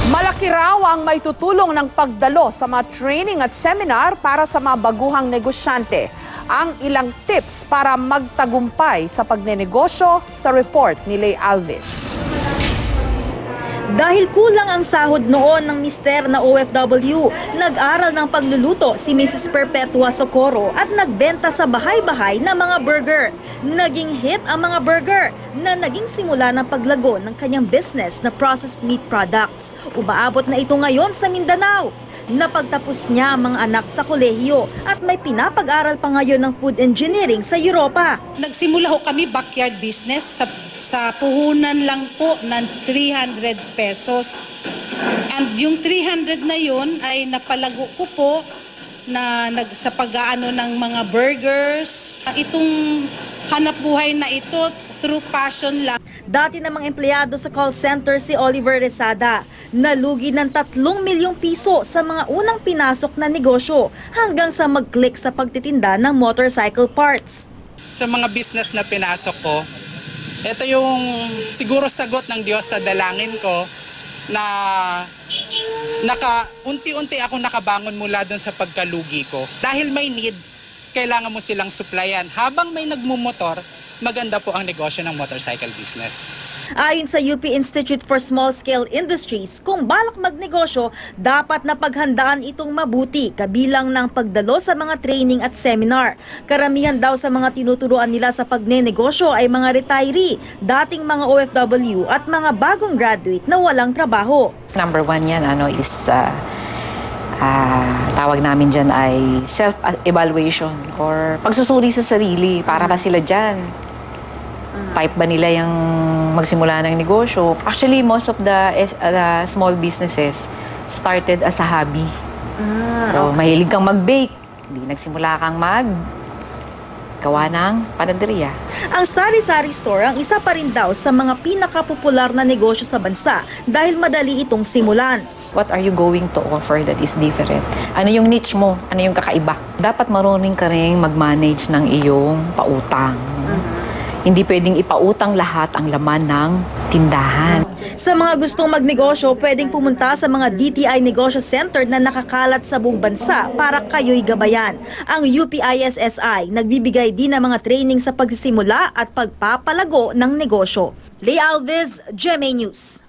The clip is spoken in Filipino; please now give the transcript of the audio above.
Malaki raw ang may tutulong ng pagdalo sa mga training at seminar para sa mga baguhang negosyante. Ang ilang tips para magtagumpay sa pagnenegosyo sa report ni Lay Alves. Dahil kulang ang sahod noon ng mister na OFW, nag-aral ng pagluluto si Mrs. Perpetua Socorro at nagbenta sa bahay-bahay ng mga burger. Naging hit ang mga burger na naging simula ng paglago ng kanyang business na processed meat products. Umaabot na ito ngayon sa Mindanao. Napagtapos niya ang mga anak sa kolehiyo at may pinapag-aral pa ngayon ng food engineering sa Europa. Nagsimula ho kami backyard business sa puhunan lang po ng 300 pesos. And yung 300 na yun ay napalago ko po na sa pag-aano ng mga burgers. Itong hanap buhay na ito through passion lang. Dati namang empleyado sa call center si Oliver Resada. Nalugi ng 3 milyong piso sa mga unang pinasok na negosyo hanggang sa mag-click sa pagtitinda ng motorcycle parts. Sa mga business na pinasok ko, ito yung siguro sagot ng Diyos sa dalangin ko na unti-unti ako nakabangon mula doon sa pagkalugi ko. Dahil may need, kailangan mo silang supplyan. Habang may nagmumotor, maganda po ang negosyo ng motorcycle business. Ayon sa UP Institute for Small Scale Industries, kung balak magnegosyo, dapat na paghandaan itong mabuti kabilang ng pagdalo sa mga training at seminar. Karamihan daw sa mga tinuturuan nila sa pagnenegosyo ay mga retiree, dating mga OFW at mga bagong graduate na walang trabaho. Number 1 yan is tawag namin dyan ay self-evaluation or pagsusuri sa sarili. Para ba sila dyan? Type ba nila yung magsimula ng negosyo? Actually, most of the small businesses started as a hobby. So, mahilig kang mag-bake. Hindi nagsimula kang gawa ng panaderia. Ang sari-sari store ang isa pa rin daw sa mga pinakapopular na negosyo sa bansa dahil madali itong simulan. What are you going to offer that is different? Ano yung niche mo? Ano yung kakaiba? Dapat marunong ka rin mag-manage ng iyong pautang. Hindi pwedeng ipautang lahat ang laman ng tindahan. Sa mga gustong magnegosyo, pwedeng pumunta sa mga DTI Negosyo Center na nakakalat sa buong bansa para kayo'y gabayan. Ang UPISSI nagbibigay din ng mga training sa pagsisimula at pagpapalago ng negosyo. Lay Alves, GMA News.